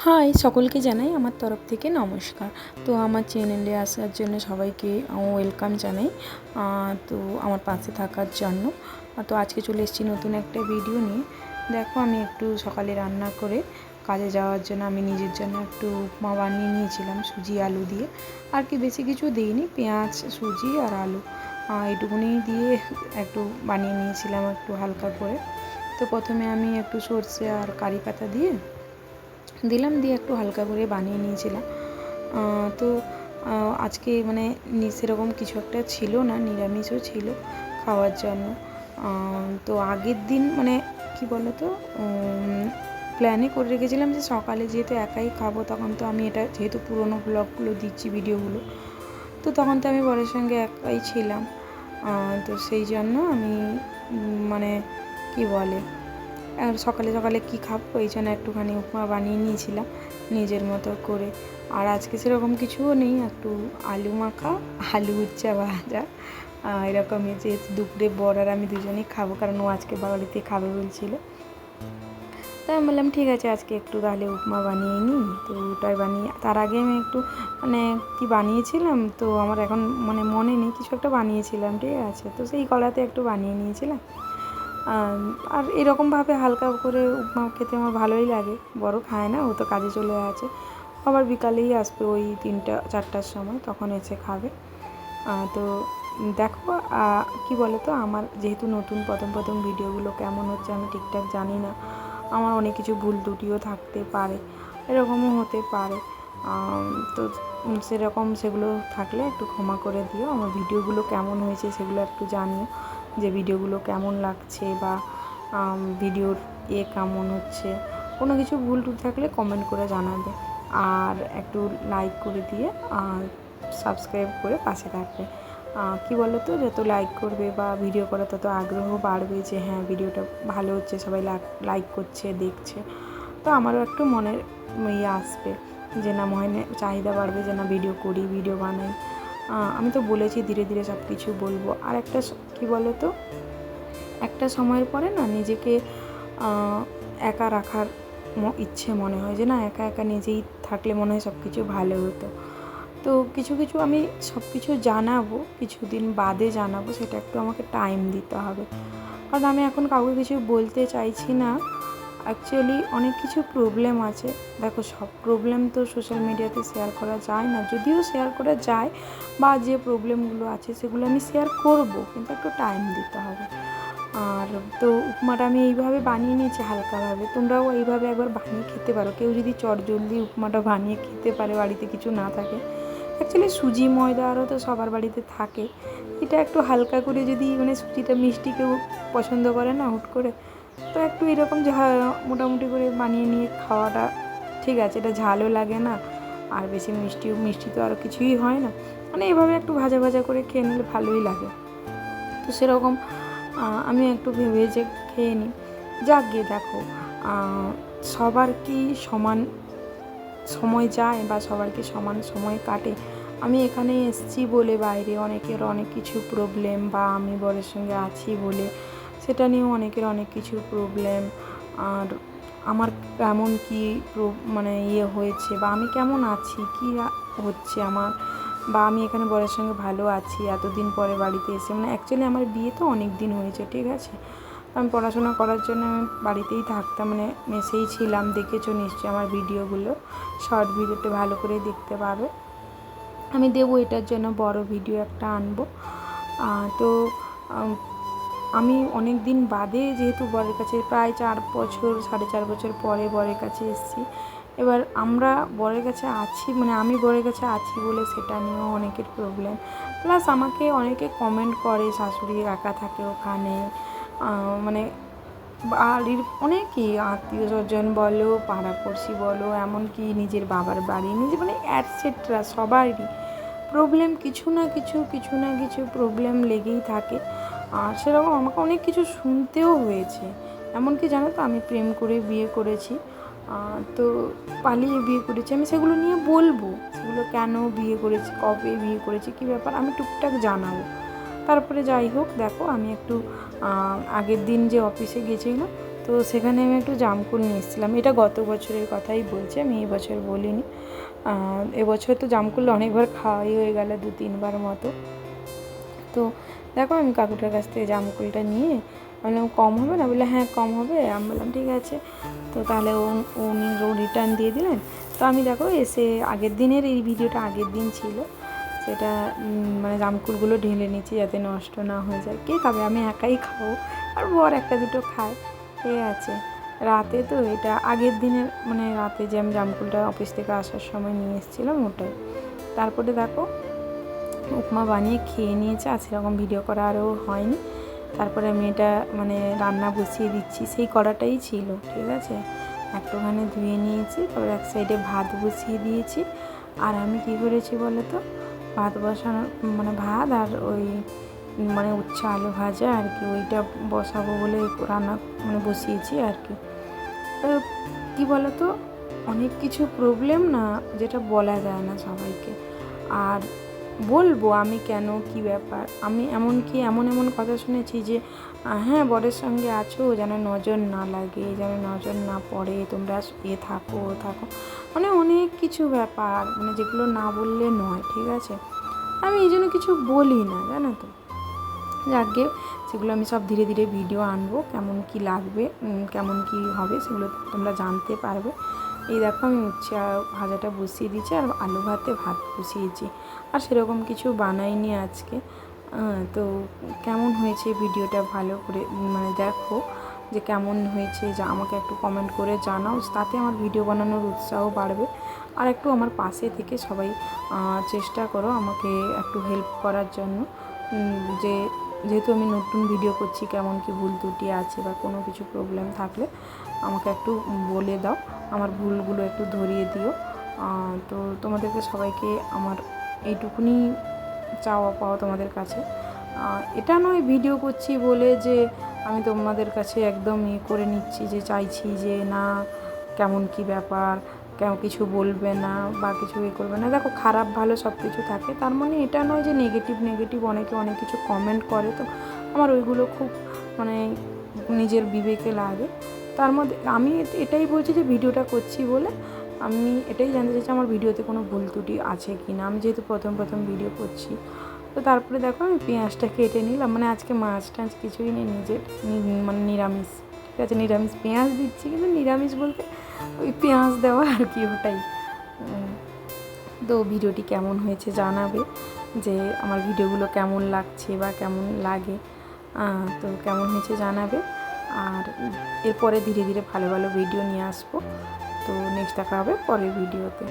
High, সকলকে জানাই আমার তরফ থেকে নমস্কার। তো আমার চ্যানেলে আসার জন্য সবাইকে ওয়েলকাম জানাই। তো আমার পাশে থাকার জন্য। তো আজকে চলে এসেছি নতুন একটা ভিডিও নিয়ে। দেখো, আমি একটু সকালে রান্না করে কাজে যাওয়ার জন্য আমি নিজের জন্য একটু উপমা বানিয়ে নিয়েছিলাম সুজি আলু দিয়ে। আর কি বেশি কিছু দিইনি, পেঁয়াজ সুজি আর আলু এটুকুনি দিয়ে একটু বানিয়ে নিয়েছিলাম একটু হালকা করে। তো প্রথমে আমি একটু সর্ষে আর কারি পাতা দিয়ে দিয়ে একটু হালকা করে বানিয়ে নিয়েছিলাম। তো আজকে মানে সেরকম কিছু একটা ছিল না, নিরামিষও ছিল খাওয়ার জন্য। তো আগের দিন মানে কি বলো তো, প্ল্যানে করে রেখেছিলাম যে সকালে যেহেতু একাই খাবো, তখন তো আমি এটা যেহেতু পুরোনো ব্লগগুলো দিচ্ছি ভিডিওগুলো, তো তখন তো আমি বরের সঙ্গে একাই ছিলাম। তো সেই জন্য আমি মানে কি বলে আর সকালে সকালে কী খাবো, এই জন্য একটুখানি উপমা বানিয়ে নিয়েছিলাম নিজের মতো করে। আর আজকে সেরকম কিছুও নেই, একটু আলু মাখা, আলু উচ্চা ভাজা এরকমই, যে দুপুরে বর আর আমি দুজনেই খাবো, কারণ ও আজকে বাড়িতে খাবে বলছিল। তাই আমি বললাম ঠিক আছে, আজকে একটু তাহলে উপমা বানিয়ে নিই। তো ওটাই বানিয়ে, তার আগে আমি একটু মানে কি বানিয়েছিলাম তো আমার এখন মানে মনে নেই, কিছু একটা বানিয়েছিলাম, ঠিক আছে। তো সেই কড়াতে একটু বানিয়ে নিয়েছিলাম। আর এরকমভাবে হালকা করে উপমা খেতে আমার ভালোই লাগে। বড় খায় না, ও তো কাজে চলে আছে, আবার বিকালেই আসবে ওই 3টা-4টার সময়, তখন এসে খাবে। তো দেখো, কি বলো তো, আমার যেহেতু নতুন প্রথম ভিডিওগুলো কেমন হচ্ছে আমি ঠিকঠাক জানি না, আমার অনেক কিছু ভুল ত্রুটিও থাকতে পারে, এরকমও হতে পারে। তো সেগুলো থাকলে একটু ক্ষমা করে দিও। আমার ভিডিওগুলো কেমন হয়েছে সেগুলো একটু জানিও, যে ভিডিওগুলো কেমন লাগছে বা ভিডিওর কেমন হচ্ছে। কোনো কিছু ভুল টুল থাকলে কমেন্ট করে জানাবে, আর একটু লাইক করে দিয়ে সাবস্ক্রাইব করে পাশে থাকবে। কি বলো তো, যত লাইক করবে বা ভিডিও করা তত আগ্রহ বাড়বে, যে হ্যাঁ ভিডিওটা ভালো হচ্ছে, সবাই লাইক করছে, দেখছে। তো আমারও একটু মনের আসবে যে না, মনে চাহিদা বাড়বে যে না ভিডিও করি, ভিডিও বানাই। আমি তো বলেছি ধীরে ধীরে সব কিছু বলবো। আর একটা কি বলো তো, একটা সময়ের পরে না নিজেকে একা রাখার ইচ্ছে মনে হয়, যে না একা একা নিজেই থাকলে মনে হয় সব কিছু ভালো হতো। তো কিছু আমি সব কিছু জানাবো, কিছুদিন বাদে জানাবো, সেটা একটু আমাকে টাইম দিতে হবে, কারণ আমি এখন কাউকে কিছু বলতে চাইছি না। অ্যাকচুয়ালি অনেক কিছু প্রবলেম আছে। দেখো, সব প্রবলেম তো সোশ্যাল মিডিয়াতে শেয়ার করা যায় না, যদিও শেয়ার করা যায়, বা যে প্রবলেমগুলো আছে সেগুলো আমি শেয়ার করব, কিন্তু একটু টাইম দিতে হবে। আর তো উপমাটা আমি এইভাবে বানিয়ে নিয়েছি হালকাভাবে, তোমরাও এইভাবে একবার বানিয়ে খেতে পারো। কেউ যদি চটজলদি উপমাটা বানিয়ে খেতে পারে, বাড়িতে কিছু না থাকে, অ্যাকচুয়ালি সুজি ময়দা আরও তো সবার বাড়িতে থাকে, এটা একটু হালকা করে যদি মানে সুজিটা মিষ্টি কেউ পছন্দ করে না হুট করে, তো একটু এরকম মোটামুটি করে বানিয়ে নিয়ে খাওয়াটা ঠিক আছে। এটা ঝালও লাগে না, আর বেশি মিষ্টি তো আর কিছুই হয় না, মানে এভাবে একটু ভাজা ভাজা করে খেয়ে নিলে ভালোই লাগে। তো সেরকম আমি একটু ভেবে যে খেয়ে নিই। যাক গিয়ে, দেখো, সবার কি সমান সময় যায় বা সবার কি সমান সময় কাটে? আমি এখানে এসেছি বলে বাইরে অনেকের অনেক কিছু প্রবলেম, বা আমি বরের সঙ্গে আছি বলে সেটা নিয়েও অনেকের অনেক কিছু প্রবলেম। আর আমার কেমন কি মানে হয়েছে, বা আমি কেমন আছি, কী হচ্ছে আমার, বা আমি এখানে বরের সঙ্গে ভালো আছি এতদিন পরে বাড়িতে এসে, মানে অ্যাকচুয়ালি আমার বিয়ে তো অনেক দিন হয়েছে, ঠিক আছে। আমি পড়াশোনা করার জন্য আমি বাড়িতেই থাকতাম, মানে মেসেই ছিলাম, দেখেছো নিশ্চয়ই আমার ভিডিওগুলো, শর্ট ভিডিওতে ভালো করে দেখতে পাবে। আমি দেবো, এটার জন্য বড় ভিডিও একটা আনবো। তো আমি অনেক দিন বাদে যেহেতু বরের কাছে, প্রায় 4 বছর 4.5 বছর পরে বরের কাছে এসেছি। এবার আমরা বরের কাছে আছি, মানে আমি বরের কাছে আছি বলে সেটা নিয়েও অনেকের প্রবলেম, প্লাস আমাকে অনেকে কমেন্ট করে শাশুড়ি একা থাকে ওখানে, মানে বাড়ির অনেকেই আত্মীয় স্বজন বলো, পাড়াপড়শি বলো, এমনকি নিজের বাবার বাড়ি, মানে অ্যাটসেট্রা সবারই প্রবলেম, কিছু না কিছু প্রবলেম লেগেই থাকে। আর সেরকম আমাকে অনেক কিছু শুনতেও হয়েছে। এমনকি জানো তো, আমি প্রেম করে বিয়ে করেছি, তো পালিয়ে বিয়ে করেছি, আমি সেগুলো নিয়ে বলবো, সেগুলো কেন বিয়ে করেছি, কবে বিয়ে করেছি, কী ব্যাপার আমি টুকটাক জানাবো। তারপরে যাই হোক, দেখো আমি একটু আগের দিন যে অফিসে গেছিলাম, তো তো সেখানে আমি একটু জামকুল নিয়ে এসেছিলাম। এটা গত বছরের কথাই বলছি, আমি এই বছর বলিনি। এবছর তো জামকুল অনেকবার খাওয়াই হয়ে গেল, 2-3বার মতো। তো দেখো আমি কাকুটার কাছ থেকে জামকুলটা নিয়ে বললাম কম হবে না, বললে হ্যাঁ কম হবে। আমি বললাম ঠিক আছে। তো তাহলে উনি রিটার্ন দিয়ে দিলেন। তো আমি দেখো এসে আগের দিনের এই ভিডিওটা আগের দিন ছিল, সেটা মানে জামকুলগুলো ঢেলে নিচ্ছি যাতে নষ্ট না হয়ে যায়। কে খাবে, আমি একাই খাবো, আর বর একটা দুটো খায়, ঠিক আছে। রাতে তো এটা আগের দিনের মানে রাতে যে আমি জামকুলটা অফিস থেকে আসার সময় নিয়ে এসেছিলাম ওটাই। তারপরে দেখো উপমা বানিয়ে খেয়ে নিয়েছে, আর সেরকম ভিডিও করা আরও হয়নি। তারপরে আমি এটা মানে রান্না বসিয়ে দিচ্ছি, সেই কড়াটাই ছিল, ঠিক আছে। একটুখানি ধুয়ে নিয়েছি, তারপরে এক সাইডে ভাত বসিয়ে দিয়েছি। আর আমি কী করেছি বলো তো, ভাত বসানোর মানে ভাত আর ওই মানে উচ্ছে আলু ভাজা আর কি, ওইটা বসাবো বলে রান্না মানে বসিয়েছি আর কি। কী বলো তো, অনেক কিছু প্রবলেম না, যেটা বলা যায় না সবাইকে। আর বলবো আমি কেন, কি ব্যাপার, আমি এমনকি এমন কথা শুনেছি যে হ্যাঁ বরের সঙ্গে আছো যেন নজর না লাগে, যেন নজর না পড়ে, তোমরা থাকো মানে অনেক কিছু ব্যাপার, মানে যেগুলো না বললে নয়, ঠিক আছে। আমি এই জন্য কিছু বলি না, জানো তো। আগে সেগুলো আমি সব ধীরে ধীরে ভিডিও আনবো, কেমন কি লাগবে, কেমন কি হবে সেগুলো তোমরা জানতে পারবে। এই দেখো আমি উচ্ছে ভাজাটা বসিয়ে দিয়েছি, আর আলু ভাতে ভাত বসিয়েছি, আর সেরকম কিছু বানাইনি আজকে। তো কেমন হয়েছে ভিডিওটা ভালো করে মানে দেখো, যে কেমন হয়েছে যা আমাকে একটু কমেন্ট করে জানাও, তাতে আমার ভিডিও বানানোর উৎসাহ বাড়বে। আর একটু আমার পাশে থেকে সবাই চেষ্টা করো আমাকে একটু হেল্প করার জন্য, যেহেতু আমি নতুন ভিডিও করছি, কেমন কি ভুল ত্রুটি আছে বা কোনো কিছু প্রবলেম থাকলে আমাকে একটু বলে দাও, আমার ভুলগুলো একটু ধরিয়ে দিও। তো তোমাদেরকে সবাইকে আমার এইটুকুনি চাওয়া পাওয়া তোমাদের কাছে। এটা নয় ভিডিও করছি বলে যে আমি তোমাদের কাছে একদম করে নিচ্ছি, যে চাইছি যে না কেমন কি ব্যাপার, কেউ কিছু বলবে না বা কিছু করবে না। দেখো খারাপ ভালো সব কিছু থাকে, তার মানে এটা নয় যে নেগেটিভ অনেকে অনেক কিছু কমেন্ট করে, তো আমার ওইগুলো খুব মানে নিজের বিবেকে লাগে। তার মধ্যে আমি এটাই বলছি যে ভিডিওটা করছি বলে আমি এটাই জানতে চাইছি আমার ভিডিওতে কোনো ভুল ত্রুটি আছে কি না, আমি যেহেতু প্রথম ভিডিও করছি। তো তারপরে দেখো আমি পেঁয়াজটা কেটে নিলাম, মানে আজকে মাছ টাছ কিছুই নেই, নিজের মানে নিরামিষ, ঠিক আছে। নিরামিষ পেঁয়াজ দিচ্ছি, কিন্তু নিরামিষ বলতে ওই পেঁয়াজ দেওয়া আর কি, ওটাই। তো ভিডিওটি কেমন হয়েছে জানাবে, যে আমার ভিডিওগুলো কেমন লাগছে বা কেমন লাগে, তো কেমন হয়েছে জানাবে। আর এরপরে ধীরে ধীরে ভালো ভালো ভিডিও নিয়ে আসবো। তো নেক্সট দেখা হবে পরের ভিডিওতে।